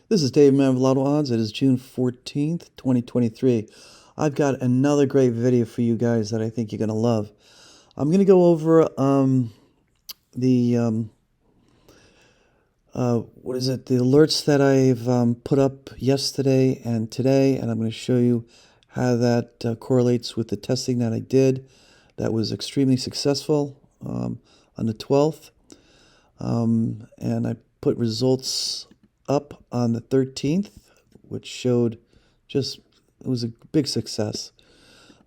This is Dave Man of Lottodds. It is June 14th, 2023. I've got another great video for you guys that I think you're going to love. I'm going to go over the what is it? The alerts that I've put up yesterday and today, and I'm going to show you how that correlates with the testing that I did. That was extremely successful on the 12th, and I put results up on the 13th, which showed just it was a big success.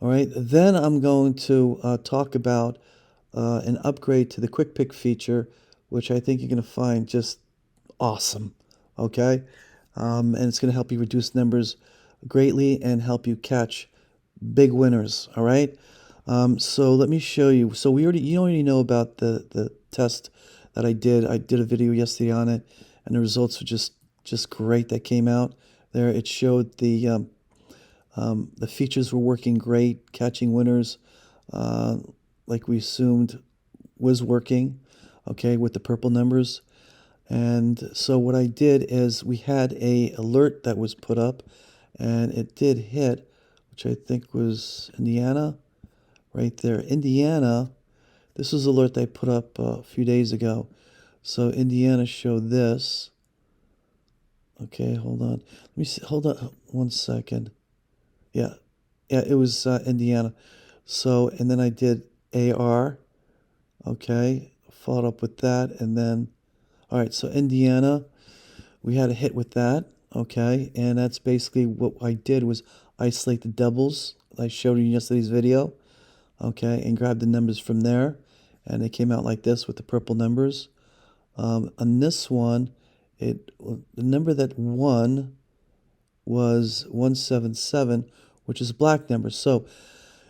All right, then I'm going to talk about an upgrade to the Quick Pick feature, which I think you're going to find just awesome. Okay, and it's going to help you reduce numbers greatly and help you catch big winners. All right. So let me show you. So you already know about the test that I did. I did a video yesterday on it, and the results were just great that came out there. It showed the features were working great, catching winners, like we assumed was working, okay, with the purple numbers. And so what I did is we had a alert that was put up, and it did hit, which I think was Indiana, right there. Indiana, this was an alert they put up a few days ago. So Indiana showed this. Okay, hold on. Let me see. Hold on 1 second. Yeah, it was Indiana. So, and then I did AR. Okay, followed up with that, and then, all right. So Indiana, we had a hit with that. Okay, and that's basically what I did was isolate the doubles I showed you in yesterday's video. Okay, and grab the numbers from there, and they came out like this with the purple numbers. On this one, the number that won was 177, which is a black number. So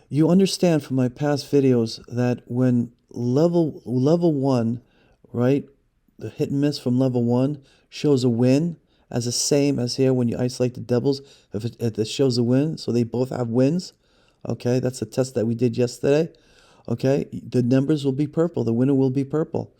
you understand from my past videos that when level one, right, the hit and miss from level one shows a win, as the same as here when you isolate the doubles, if it shows a win, so they both have wins. Okay, that's the test that we did yesterday. Okay, the numbers will be purple. The winner will be purple.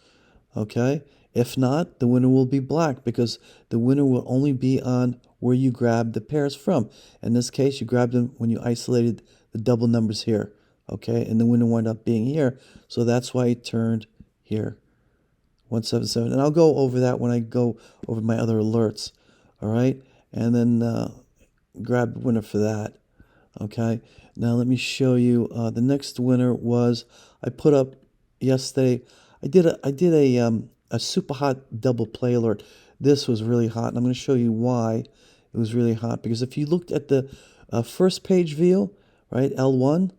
Okay, if not, the winner will be black because the winner will only be on where you grabbed the pairs from. In this case, you grabbed them when you isolated the double numbers here. Okay, and the winner wound up being here. So that's why it turned here. 177. And I'll go over that when I go over my other alerts. All right, and then grab the winner for that. Okay, now let me show you. The next winner was I put up yesterday. I did a super hot double play alert. This was really hot, and I'm going to show you why it was really hot. Because if you looked at the first page view, right, L1,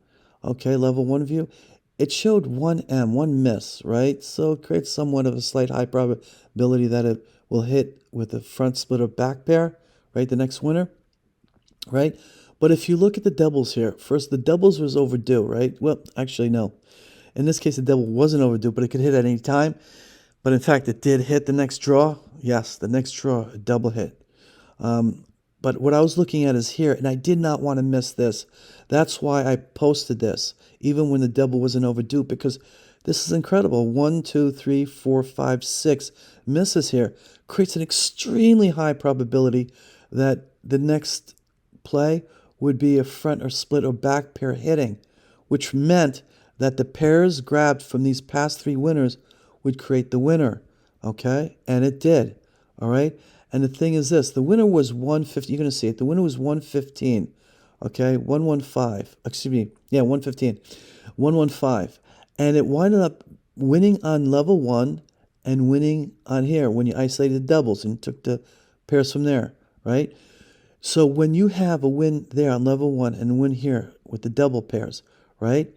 okay, level 1 view, it showed 1M, 1 miss, right? So it creates somewhat of a slight high probability that it will hit with the front split or back pair, right, the next winner, right? But if you look at the doubles here, first, the doubles was overdue, right? Well, actually, no. In this case, the double wasn't overdue, but it could hit at any time. But in fact, it did hit the next draw. Yes, the next draw, a double hit. But what I was looking at is here, and I did not want to miss this. That's why I posted this, even when the double wasn't overdue, because this is incredible. 1, 2, 3, 4, 5, 6 misses here. Creates an extremely high probability that the next play would be a front or split or back pair hitting, which meant that the pairs grabbed from these past three winners would create the winner, okay? And it did, all right? And the thing is this, the winner was 150, you're going to see it, the winner was 115, okay? 115, excuse me, yeah, 115, 115. And it winded up winning on level 1 and winning on here when you isolated doubles and took the pairs from there, right? So when you have a win there on level 1 and a win here with the double pairs, right,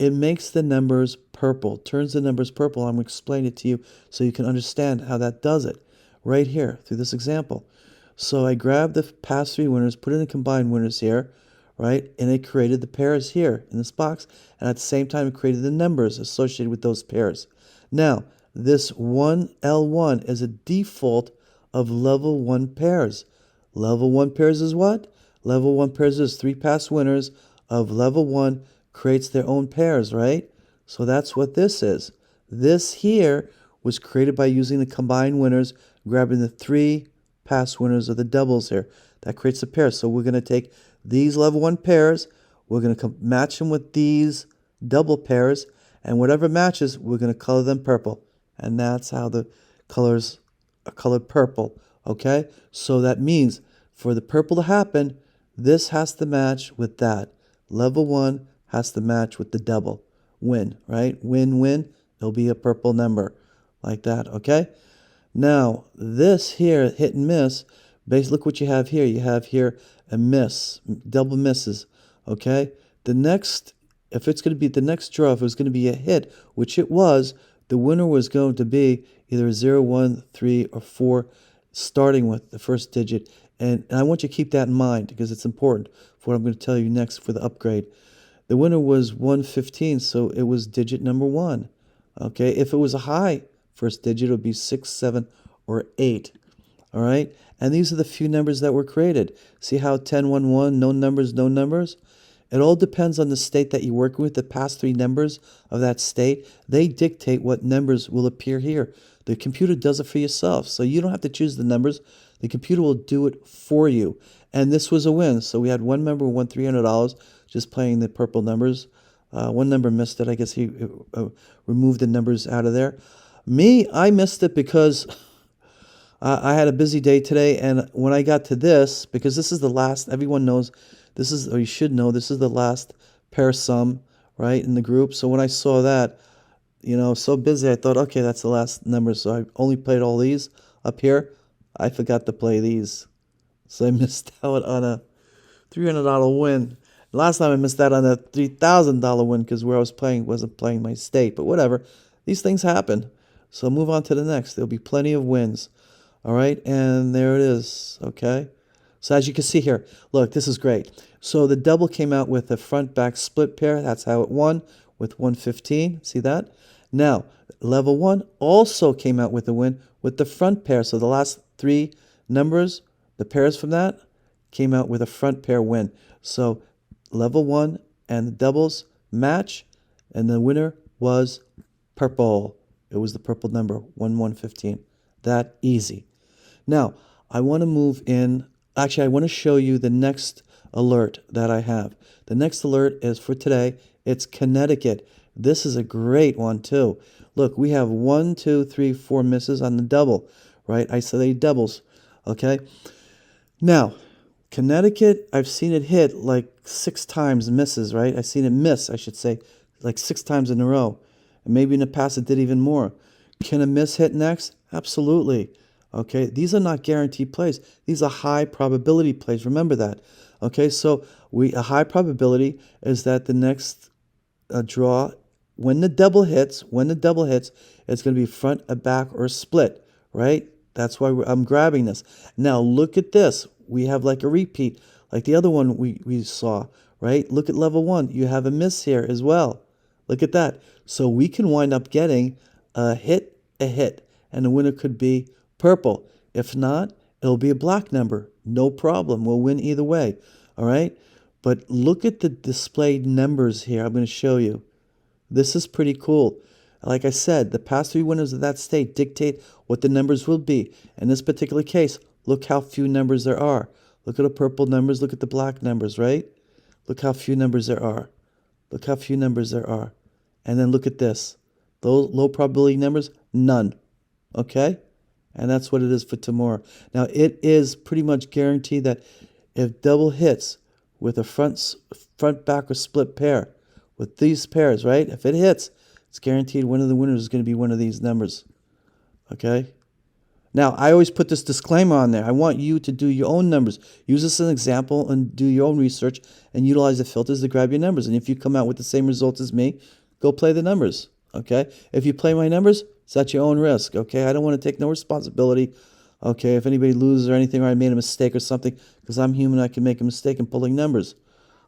it makes the numbers purple, turns the numbers purple. I'm going to explain it to you so you can understand how that does it right here through this example. So I grabbed the past three winners, put in the combined winners here, right, and it created the pairs here in this box, and at the same time it created the numbers associated with those pairs. Now, this 1L1 is a default of level 1 pairs. Level 1 pairs is what? Level 1 pairs is three past winners of level 1 creates their own pairs, right? So that's what this is. This here was created by using the combined winners, grabbing the three past winners of the doubles here. That creates a pair. So we're going to take these level 1 pairs, we're going to match them with these double pairs, and whatever matches, we're going to color them purple. And that's how the colors are colored purple, okay? So that means for the purple to happen, this has to match with that. Level 1 has to match with the double. Win, right? Win, win. It'll be a purple number like that, okay? Now, this here, hit and miss, look what you have here. You have here a miss, double misses, okay? The next, if it's going to be the next draw, if it was going to be a hit, which it was, the winner was going to be either 0, 1, 3, or 4, starting with the first digit. And I want you to keep that in mind because it's important for what I'm going to tell you next for the upgrade. The winner was 115, so it was digit number 1. Okay, if it was a high first digit, it would be 6, 7, or 8. All right, and these are the few numbers that were created. See how 10, 1, 1, no numbers, no numbers? It all depends on the state that you're working with. The past 3 numbers of that state, they dictate what numbers will appear here. The computer does it for yourself, so you don't have to choose the numbers. The computer will do it for you. And this was a win. So we had one member who won $300 just playing the purple numbers. One number missed it. I guess he removed the numbers out of there. Me, I missed it because I had a busy day today. And when I got to this, because this is the last, everyone knows, this is, or you should know, this is the last pair sum, right, in the group. So when I saw that, you know, so busy, I thought, okay, that's the last number. So I only played all these up here. I forgot to play these. So I missed out on a $300 win. Last time I missed out on a $3,000 win because where I was playing wasn't playing my state. But whatever. These things happen. So move on to the next. There'll be plenty of wins. All right. And there it is. Okay. So as you can see here, look, this is great. So the double came out with a front-back split pair. That's how it won with 115. See that? Now, level 1 also came out with a win with the front pair. So the last 3 numbers, the pairs from that, came out with a front pair win. So level 1 and the doubles match, and the winner was purple. It was the purple number, 115. That easy. Now, I want to move in. Actually, I want to show you the next alert that I have. The next alert is for today. It's Connecticut. This is a great one, too. Look, we have 1, 2, 3, 4 misses on the double, right? I said they doubles, okay? Now, Connecticut, I've seen it hit like 6 times misses, right? I've seen it miss, I should say, like 6 times in a row. And maybe in the past it did even more. Can a miss hit next? Absolutely. Okay, these are not guaranteed plays. These are high probability plays. Remember that. Okay, so a high probability is that the next draw, when the double hits, it's going to be front, a back, or a split, right? That's why I'm grabbing this. Now look at this. We have like a repeat, like the other one we saw, right? Look at level 1. You have a miss here as well. Look at that. So we can wind up getting a hit, and the winner could be purple. If not, it'll be a black number. No problem. We'll win either way. All right? But look at the displayed numbers here. I'm going to show you. This is pretty cool. Like I said, the past 3 winners of that state dictate what the numbers will be. In this particular case, look how few numbers there are. Look at the purple numbers. Look at the black numbers, right? Look how few numbers there are. Look how few numbers there are. And then look at this. Those low probability numbers, none. Okay? And that's what it is for tomorrow. Now, it is pretty much guaranteed that if double hits with a front, back, or split pair, with these pairs, right? If it hits, it's guaranteed one of the winners is going to be one of these numbers. Okay? Now, I always put this disclaimer on there. I want you to do your own numbers. Use this as an example and do your own research and utilize the filters to grab your numbers. And if you come out with the same results as me, go play the numbers. Okay? If you play my numbers, it's at your own risk. Okay? I don't want to take no responsibility. Okay? If anybody loses or anything, or I made a mistake or something, because I'm human, I can make a mistake in pulling numbers.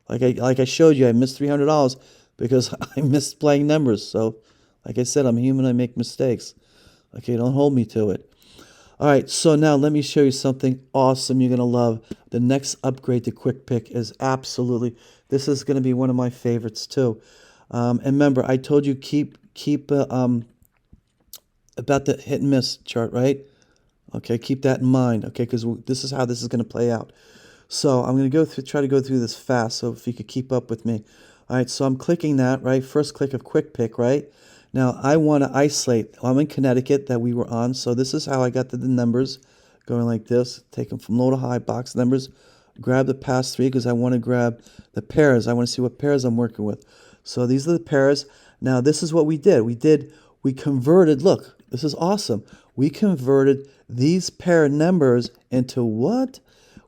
Like I showed you, I missed $300 because I missed playing numbers. So, like I said, I'm human, I make mistakes. Okay? Don't hold me to it. All right, so now let me show you something awesome you're going to love. The next upgrade to Quick Pick is absolutely, this is going to be one of my favorites too. And remember, I told you keep about the hit and miss chart, right? Okay, keep that in mind, okay, because this is how this is going to play out. So I'm going to try to go through this fast, so if you could keep up with me. All right, so I'm clicking that, right? First click of Quick Pick, right? Now I want to isolate. I'm in Connecticut that we were on, so this is how I got to the numbers, going like this. Take them from low to high, box numbers. Grab the past three because I want to grab the pairs. I want to see what pairs I'm working with. So these are the pairs. Now this is what we did. We converted, look, this is awesome. We converted these pair numbers into what?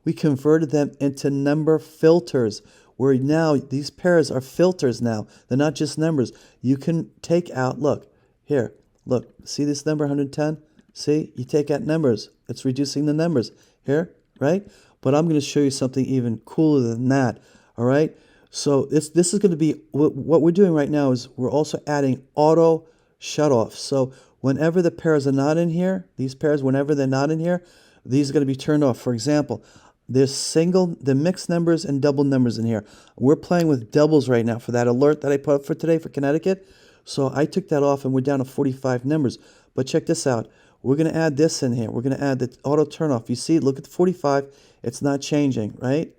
We converted them into number filters, where now these pairs are filters now. They're not just numbers. You can take out, look, here, look, see this number 110? See, you take out numbers. It's reducing the numbers here, right? But I'm going to show you something even cooler than that, all right? So this is going to be, what we're doing right now is we're also adding auto shut off. So whenever the pairs are not in here, these pairs, whenever they're not in here, these are going to be turned off. For example, the mixed numbers and double numbers in here. We're playing with doubles right now for that alert that I put up for today for Connecticut. So I took that off and we're down to 45 numbers. But check this out. We're going to add this in here. We're going to add the auto turn off. You see, look at the 45. It's not changing, right?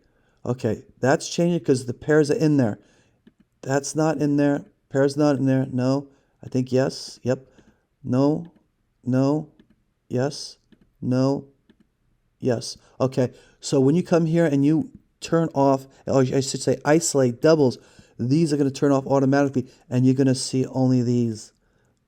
Okay, that's changing because the pairs are in there. That's not in there. Pairs not in there. No. I think yes. Yep. No. No. Yes. No. Yes. Okay. So when you come here and you turn off, or I should say isolate doubles, these are going to turn off automatically, and you're going to see only these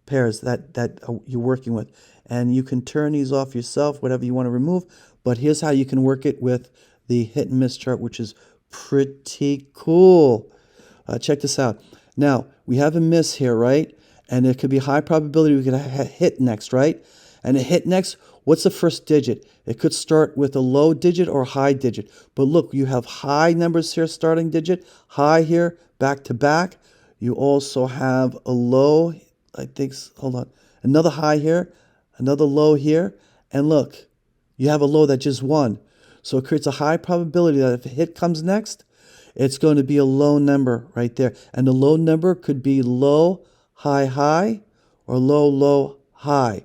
pairs that you're working with. And you can turn these off yourself, whatever you want to remove. But here's how you can work it with the hit and miss chart, which is pretty cool. Check this out. Now, we have a miss here, right? And it could be high probability we could hit next, right? And a hit next, what's the first digit? It could start with a low digit or a high digit. But look, you have high numbers here, starting digit, high here, back to back. You also have a low, I think, hold on, another high here, another low here. And look, you have a low that just won. So it creates a high probability that if a hit comes next, it's going to be a low number right there. And the low number could be low, high, high, or low, low, high.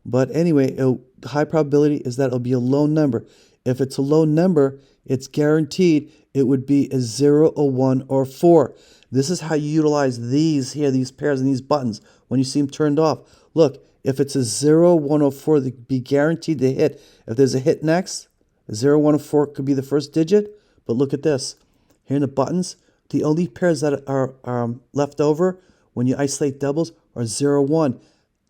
But anyway, high probability is that it'll be a low number. If it's a low number, it's guaranteed it would be a 0, a 1, or 4. This is how you utilize these here, these pairs and these buttons when you see them turned off. Look, if it's a 0, 1, or 4, they'd be guaranteed to hit. If there's a hit next, a 0, 1, or 4 could be the first digit. But look at this. Here in the buttons, the only pairs that are left over when you isolate doubles are 0, 1.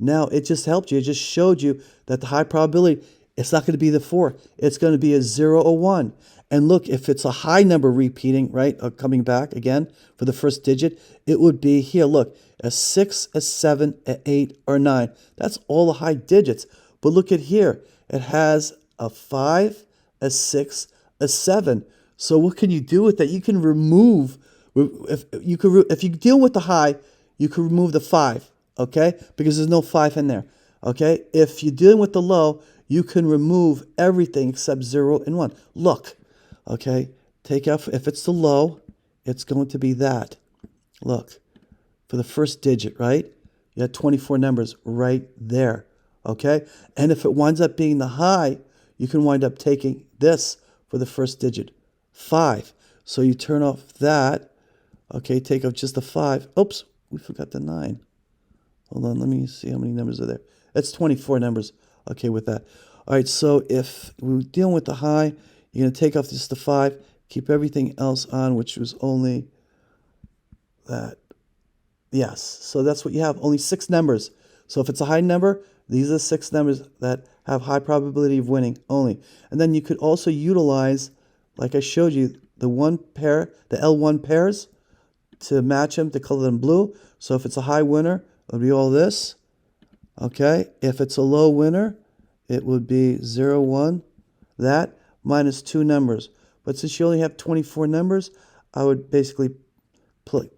Now, it just helped you. It just showed you that the high probability, it's not going to be the 4. It's going to be a 0 or 1. And look, if it's a high number repeating, right, or coming back again for the first digit, it would be here, look, a 6, a 7, a 8, or 9. That's all the high digits. But look at here. It has a 5, a 6, a 7. So what can you do with that? You can remove, if you deal with the high, you can remove the 5. Okay, because there's no 5 in there. Okay, if you're dealing with the low, you can remove everything except 0 and 1. Look, okay, take out, if it's the low, it's going to be that. Look, for the first digit, right? You have 24 numbers right there. Okay, and if it winds up being the high, you can wind up taking this for the first digit, 5. So you turn off that. Okay, take off just the 5. Oops, we forgot the 9. Hold on, let me see how many numbers are there. That's 24 numbers, okay, with that. All right, so if we're dealing with the high, you're going to take off just the 5, keep everything else on, which was only that. Yes, so that's what you have, only 6 numbers. So if it's a high number, these are the 6 numbers that have high probability of winning only. And then you could also utilize, like I showed you, the one pair, the L1 pairs, to match them, to color them blue. So if it's a high winner, it would be all this. Okay, if it's a low winner, it would be 0, 1, that, minus 2 numbers. But since you only have 24 numbers, I would basically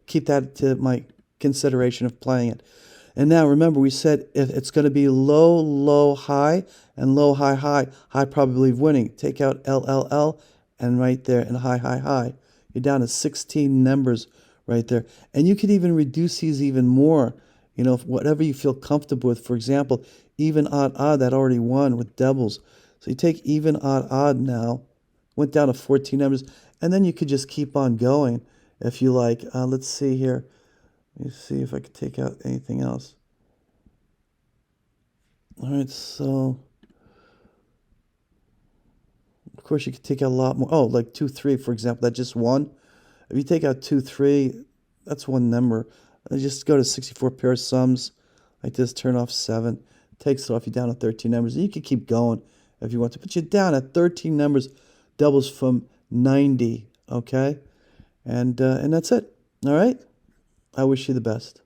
keep that to my consideration of playing it. And now remember, we said if it's going to be low, low, high, and low, high, high, high probability of winning. Take out LLL, and right there, and high, high, high. You're down to 16 numbers right there. And you could even reduce these even more. You know, whatever you feel comfortable with. For example, even, odd, odd that already won with doubles. So you take even, odd, odd now, went down to 14 numbers, and then you could just keep on going if you like. Let's see here. Let me see if I could take out anything else. All right, so of course you could take out a lot more. Oh, like 2, 3, for example, that just won. If you take out 2, 3, that's one number. Just go to 64 pair of sums like this, turn off 7, takes it off you down to 13 numbers. You could keep going if you want to, but you're down at 13 numbers, doubles from 90, okay? And that's it. All right? I wish you the best.